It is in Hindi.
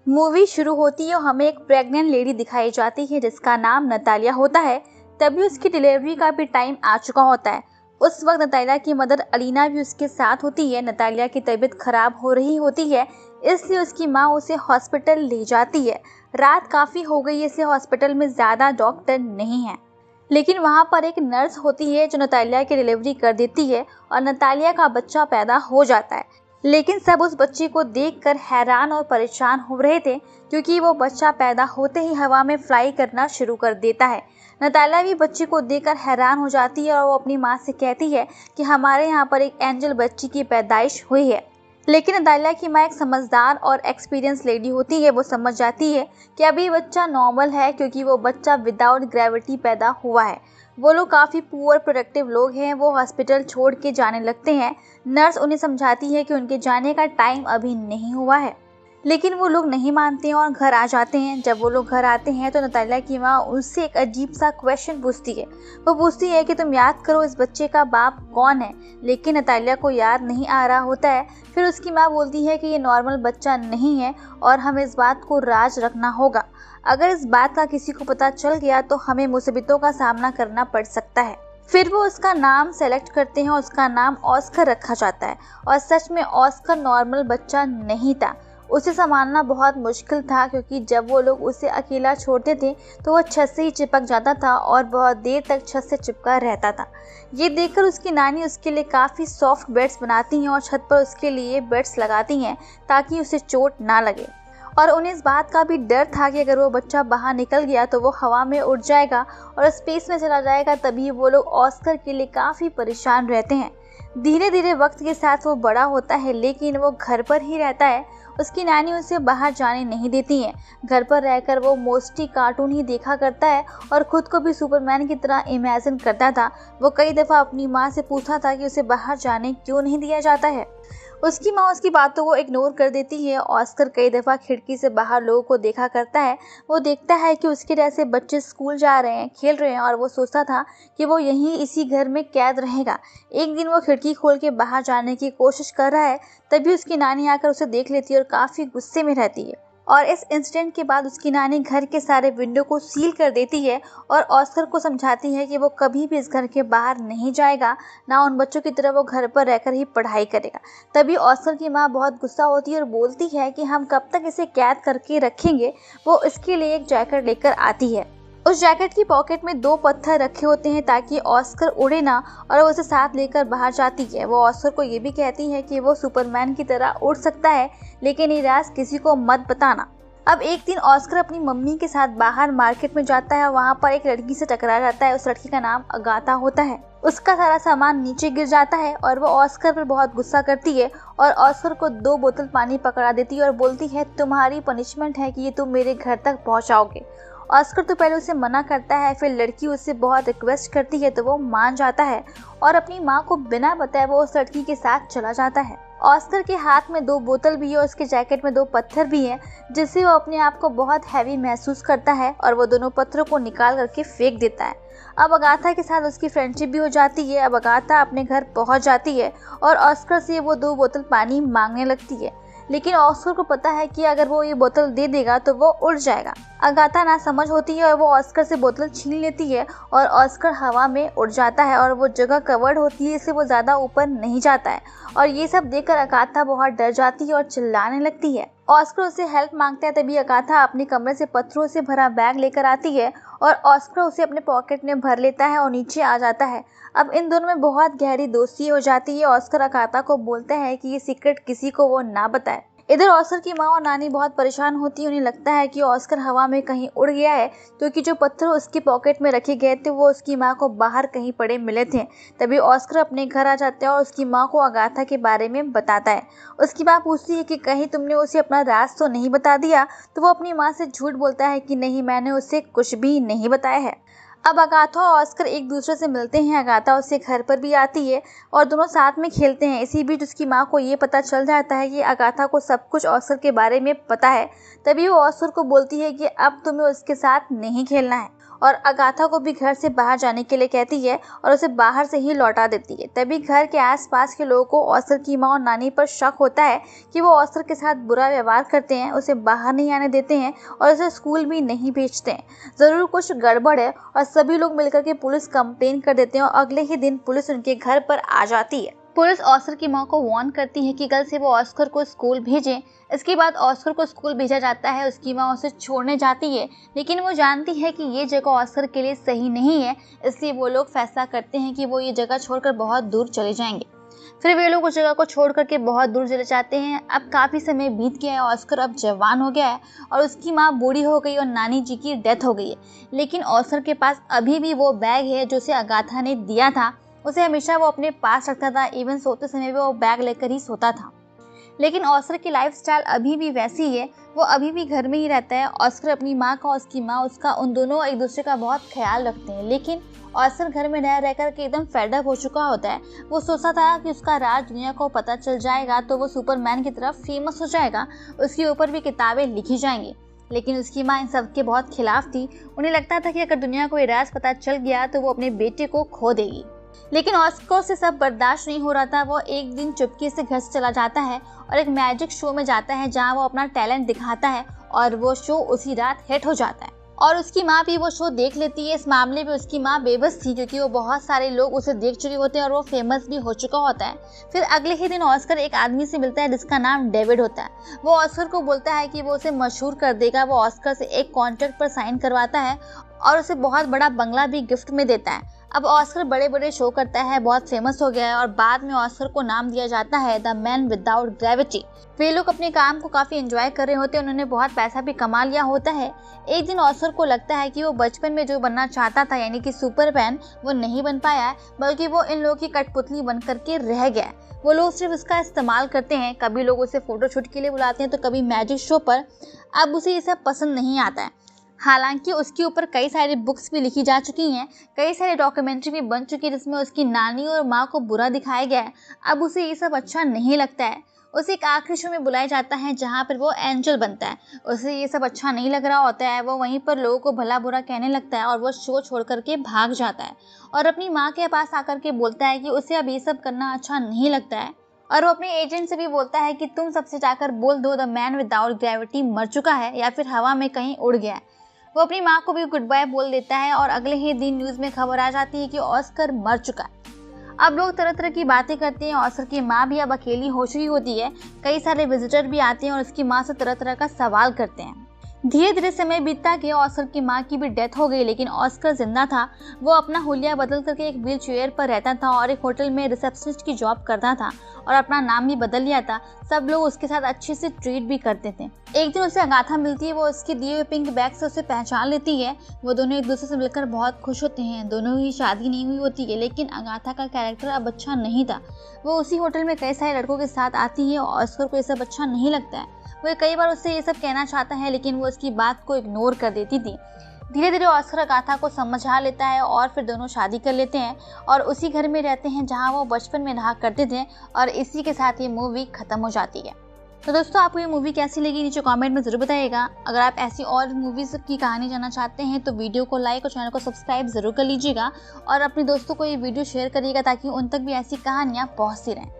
मूवी शुरू होती है और हमें एक प्रेग्नेंट लेडी दिखाई जाती है जिसका नाम नतालिया होता है। तभी उसकी डिलीवरी का भी टाइम आ चुका होता है। उस वक्त नतालिया की मदर अलीना भी उसके साथ होती है। नतालिया की तबीयत खराब हो रही होती है, इसलिए उसकी माँ उसे हॉस्पिटल ले जाती है। रात काफ़ी हो गई है, इसलिए हॉस्पिटल में ज़्यादा डॉक्टर नहीं है, लेकिन वहाँ पर एक नर्स होती है जो नतालिया की डिलीवरी कर देती है और नतालिया का बच्चा पैदा हो जाता है। लेकिन सब उस बच्चे को देखकर हैरान और परेशान हो रहे थे, क्योंकि वो बच्चा पैदा होते ही हवा में फ्लाई करना शुरू कर देता है। नतालिया भी बच्चे को देखकर हैरान हो जाती है और वो अपनी माँ से कहती है कि हमारे यहाँ पर एक एंजल बच्ची की पैदाइश हुई है। लेकिन नतालिया की माँ एक समझदार और एक्सपीरियंस लेडी होती है। वो समझ जाती है कि अभी बच्चा नॉर्मल है, क्योंकि वो बच्चा विदाउट ग्रेविटी पैदा हुआ है। वो लोग काफ़ी पुअर प्रोडक्टिव लोग हैं। वो हॉस्पिटल छोड़ के जाने लगते हैं। नर्स उन्हें समझाती है कि उनके जाने का टाइम अभी नहीं हुआ है, लेकिन वो लोग नहीं मानते हैं और घर आ जाते हैं। जब वो लोग घर आते हैं तो नतालिया की माँ उससे एक अजीब सा क्वेश्चन पूछती है। वो पूछती है कि तुम याद करो इस बच्चे का बाप कौन है, लेकिन नतालिया को याद नहीं आ रहा होता है। फिर उसकी माँ बोलती है कि ये नॉर्मल बच्चा नहीं है और हमें इस बात को राज रखना होगा। अगर इस बात का किसी को पता चल गया तो हमें मुसीबतों का सामना करना पड़ सकता है। फिर वो उसका नाम सेलेक्ट करते हैं और उसका नाम ऑस्कर रखा जाता है। और सच में ऑस्कर नॉर्मल बच्चा नहीं था। उसे संभालना बहुत मुश्किल था, क्योंकि जब वो लोग उसे अकेला छोड़ते थे तो वो छत से ही चिपक जाता था और बहुत देर तक छत से चिपका रहता था। ये देखकर उसकी नानी उसके लिए काफ़ी सॉफ्ट बेड्स बनाती हैं और छत पर उसके लिए बेड्स लगाती हैं ताकि उसे चोट ना लगे। और उन्हें इस बात का भी डर था कि अगर वो बच्चा बाहर निकल गया तो वो हवा में उड़ जाएगा और स्पेस में चला जाएगा। तभी वो लोग ऑस्कर के लिए काफ़ी परेशान रहते हैं। धीरे धीरे वक्त के साथ वो बड़ा होता है, लेकिन वो घर पर ही रहता है। उसकी नानी उसे बाहर जाने नहीं देती है। घर पर रहकर वो मोस्टली कार्टून ही देखा करता है और ख़ुद को भी सुपरमैन की तरह इमेजिन करता था। वो कई दफ़ा अपनी माँ से पूछा था कि उसे बाहर जाने क्यों नहीं दिया जाता है। उसकी माँ उसकी बातों को इग्नोर कर देती है। ऑस्कर कई दफ़ा खिड़की से बाहर लोगों को देखा करता है। वो देखता है कि उसके जैसे बच्चे स्कूल जा रहे हैं, खेल रहे हैं, और वो सोचता था कि वो यहीं इसी घर में कैद रहेगा। एक दिन वो खिड़की खोल के बाहर जाने की कोशिश कर रहा है, तभी उसकी नानी आकर उसे देख लेती है और काफ़ी गुस्से में रहती है। और इस इंसिडेंट के बाद उसकी नानी घर के सारे विंडो को सील कर देती है और ऑस्कर को समझाती है कि वो कभी भी इस घर के बाहर नहीं जाएगा, ना उन बच्चों की तरह वो घर पर रहकर ही पढ़ाई करेगा। तभी ऑस्कर की माँ बहुत गुस्सा होती है और बोलती है कि हम कब तक इसे कैद करके रखेंगे। वो इसके लिए एक जैकेट लेकर आती है। उस जैकेट की पॉकेट में 2 पत्थर रखे होते हैं ताकि ऑस्कर उड़े ना, और वो उसे साथ लेकर बाहर जाती है। वो ऑस्कर को ये भी कहती है कि वो सुपरमैन की तरह उड़ सकता है, लेकिन ये राज किसी को मत बताना। अब एक दिन ऑस्कर अपनी मम्मी के साथ बाहर मार्केट में जाता है। वहाँ पर एक लड़की से टकरा जाता है। उस लड़की का नाम अगाथा होता है। उसका सारा सामान नीचे गिर जाता है और वो ऑस्कर पर बहुत गुस्सा करती है और ऑस्कर को 2 बोतल पानी पकड़ा देती है और बोलती है तुम्हारी पनिशमेंट है कि ये तुम मेरे घर तक पहुँचाओगे। ऑस्कर तो पहले उसे मना करता है, फिर लड़की उससे बहुत रिक्वेस्ट करती है तो वो मान जाता है और अपनी माँ को बिना बताए वो उस लड़की के साथ चला जाता है। ऑस्कर के हाथ में 2 बोतल भी है और उसके जैकेट में 2 पत्थर भी हैं, जिससे वो अपने आप को बहुत हैवी महसूस करता है और वो दोनों पत्थरों को निकाल करके फेंक देता है। अब अगाथा के साथ उसकी फ्रेंडशिप भी हो जाती है। अब अगाथा अपने घर पहुंच जाती है और ऑस्कर से वो 2 बोतल पानी मांगने लगती है, लेकिन ऑस्कर को पता है कि अगर वो ये बोतल दे देगा तो वो उड़ जाएगा। अगाथा ना समझ होती है और वो ऑस्कर से बोतल छीन लेती है और ऑस्कर हवा में उड़ जाता है और वो जगह कवर्ड होती है, इसलिए वो ज़्यादा ऊपर नहीं जाता है। और ये सब देखकर अगाथा बहुत डर जाती है और चिल्लाने लगती है। ऑस्कर उससे हेल्प मांगता है, तभी अगाथा अपने कमरे से पत्थरों से भरा बैग लेकर आती है और ऑस्कर उसे अपने पॉकेट में भर लेता है और नीचे आ जाता है। अब इन दोनों में बहुत गहरी दोस्ती हो जाती है। ऑस्कर अगाथा को बोलता है कि ये सीक्रेट किसी को वो ना बताए। इधर ऑस्कर की माँ और नानी बहुत परेशान होती है। उन्हें लगता है कि ऑस्कर हवा में कहीं उड़ गया है, क्योंकि जो पत्थर उसकी पॉकेट में रखे गए थे वो उसकी माँ को बाहर कहीं पड़े मिले थे। तभी ऑस्कर अपने घर आ जाता है और उसकी माँ को अगाथा के बारे में बताता है। उसकी माँ पूछती है कि कहीं तुमने उसे अपना राज तो नहीं बता दिया, तो वो अपनी माँ से झूठ बोलता है कि नहीं, मैंने उसे कुछ भी नहीं बताया है। अब अगाथा और ऑस्कर एक दूसरे से मिलते हैं। अगाथा उसके घर पर भी आती है और दोनों साथ में खेलते हैं। इसी बीच उसकी माँ को ये पता चल जाता है कि अगाथा को सब कुछ ऑस्कर के बारे में पता है। तभी वो ऑस्कर को बोलती है कि अब तुम्हें उसके साथ नहीं खेलना है। और अगाथा को भी घर से बाहर जाने के लिए कहती है और उसे बाहर से ही लौटा देती है। तभी घर के आसपास के लोगों को ऑस्कर की माँ और नानी पर शक होता है कि वो ऑस्कर के साथ बुरा व्यवहार करते हैं, उसे बाहर नहीं आने देते हैं और उसे स्कूल भी नहीं भेजते हैं। ज़रूर कुछ गड़बड़ है और सभी लोग मिलकर के पुलिस कंप्लेन कर देते हैं और अगले ही दिन पुलिस उनके घर पर आ जाती है। पुलिस ऑस्कर की माँ को वार्न करती है कि कल से वो ऑस्कर को स्कूल भेजें। इसके बाद ऑस्कर को स्कूल भेजा जाता है। उसकी माँ उसे छोड़ने जाती है, लेकिन वो जानती है कि ये जगह ऑस्कर के लिए सही नहीं है, इसलिए वो लोग फैसला करते हैं कि वो ये जगह छोड़कर बहुत दूर चले जाएंगे। फिर वे लोग उस जगह को छोड़ करके बहुत दूर चले जाते हैं। अब काफ़ी समय बीत गया है, ऑस्कर अब जवान हो गया है और उसकी माँ बूढ़ी हो गई और नानी जी की डेथ हो गई है। लेकिन ऑस्कर के पास अभी भी वो बैग है जो उसे अगाथा ने दिया था। उसे हमेशा वो अपने पास रखता था, इवन सोते समय भी वो बैग लेकर ही सोता था। लेकिन ऑस्कर की लाइफस्टाइल अभी भी वैसी ही है, वो अभी भी घर में ही रहता है। ऑस्कर अपनी माँ का, उसकी माँ उसका, उन दोनों एक दूसरे का बहुत ख्याल रखते हैं। लेकिन ऑस्कर घर में रह रहकर के एकदम फेडअप हो चुका होता है। वो सोचता था कि उसका राज दुनिया को पता चल जाएगा तो वो सुपरमैन की तरफ फेमस हो जाएगा, उसके ऊपर भी किताबें लिखी जाएंगी। लेकिन उसकी माँ इन सब के बहुत खिलाफ थी। उन्हें लगता था कि अगर दुनिया को ये राज पता चल गया तो वो अपने बेटे को खो देगी। लेकिन ऑस्कर से सब बर्दाश्त नहीं हो रहा था। वो एक दिन चुपके से घर से चला जाता है और एक मैजिक शो में जाता है जहां वो अपना टैलेंट दिखाता है और वो शो उसी रात हिट हो जाता है और उसकी माँ भी वो शो देख लेती है। इस मामले में उसकी माँ बेबस थी क्योंकि वो बहुत सारे लोग उसे देख चुके होते हैं और वो फेमस भी हो चुका होता है। फिर अगले ही दिन ऑस्कर एक आदमी से मिलता है जिसका नाम डेविड होता है। वो ऑस्कर को बोलता है कि वो उसे मशहूर कर देगा। वो ऑस्कर से एक कॉन्ट्रैक्ट पर साइन करवाता है और उसे बहुत बड़ा बंगला भी गिफ्ट में देता है। अब ऑस्कर बड़े बड़े शो करता है, बहुत फेमस हो गया है और बाद में ऑस्कर को नाम दिया जाता है द मैन विदाउट ग्रेविटी। वे लोग अपने काम को काफ़ी एंजॉय कर रहे होते हैं, उन्होंने बहुत पैसा भी कमा लिया होता है। एक दिन ऑस्कर को लगता है कि वो बचपन में जो बनना चाहता था यानी कि सुपरमैन, वो नहीं बन पाया है, बल्कि वो इन लोगों की कठपुतली बन करके रह गया है। वो लोग सिर्फ इसका इस्तेमाल करते हैं, कभी लोग उसे फोटोशूट के लिए बुलाते हैं तो कभी मैजिक शो पर। अब उसे ये सब पसंद नहीं आता है। हालांकि उसके ऊपर कई सारी बुक्स भी लिखी जा चुकी हैं, कई सारी डॉक्यूमेंट्री भी बन चुकी है जिसमें उसकी नानी और माँ को बुरा दिखाया गया है। अब उसे ये सब अच्छा नहीं लगता है। उसे एक आखिरी शो में बुलाया जाता है जहाँ पर वो एंजल बनता है। उसे ये सब अच्छा नहीं लग रहा होता है। वो वहीं पर लोगों को भला बुरा कहने लगता है और वो शो छोड़ करके भाग जाता है और अपनी माँ के पास आकर के बोलता है कि उसे अब ये सब करना अच्छा नहीं लगता है। और वो अपने एजेंट से भी बोलता है कि तुम सबसे जाकर बोल दो द मैन विदाउट ग्रेविटी मर चुका है या फिर हवा में कहीं उड़ गया है। वो अपनी माँ को भी गुड बाय बोल देता है और अगले ही दिन न्यूज़ में खबर आ जाती है कि ऑस्कर मर चुका है। अब लोग तरह तरह की बातें करते हैं। ऑस्कर की माँ भी अब अकेली हो चुकी होती है। कई सारे विजिटर भी आते हैं और उसकी माँ से तरह तरह का सवाल करते हैं। धीरे धीरे समय बीतता गया। ऑस्कर की माँ की भी डेथ हो गई, लेकिन ऑस्कर जिंदा था। वो अपना हुलिया बदल करके एक व्हील चेयर पर रहता था और एक होटल में रिसेप्शनिस्ट की जॉब करता था और अपना नाम भी बदल लिया था। सब लोग उसके साथ अच्छे से ट्रीट भी करते थे। एक दिन उसे अगाथा मिलती है। वो उसके दिए हुए पिंक बैग से उसे पहचान लेती है। वो दोनों एक दूसरे से मिलकर बहुत खुश होते हैं। दोनों की शादी नहीं हुई होती है, लेकिन अगाथा का कैरेक्टर अब अच्छा नहीं था। वो उसी होटल में कई सारे लड़कों के साथ आती है और ऑस्कर को ये सब अच्छा नहीं लगता है। वो कई बार उससे ये सब कहना चाहता है, लेकिन वो उसकी बात को इग्नोर कर देती थी। धीरे धीरे ऑस्कर अगाथा को समझा लेता है और फिर दोनों शादी कर लेते हैं और उसी घर में रहते हैं जहां वो बचपन में रहा करते थे। और इसी के साथ ये मूवी खत्म हो जाती है। तो दोस्तों, आपको ये मूवी कैसी लगी नीचे कमेंट में ज़रूर बताइएगा। अगर आप ऐसी और मूवीज़ की कहानी जानना चाहते हैं तो वीडियो को लाइक और चैनल को सब्सक्राइब ज़रूर कर लीजिएगा और अपने दोस्तों को ये वीडियो शेयर करिएगा ताकि उन तक भी ऐसी कहानियाँ पहुँचती रहें।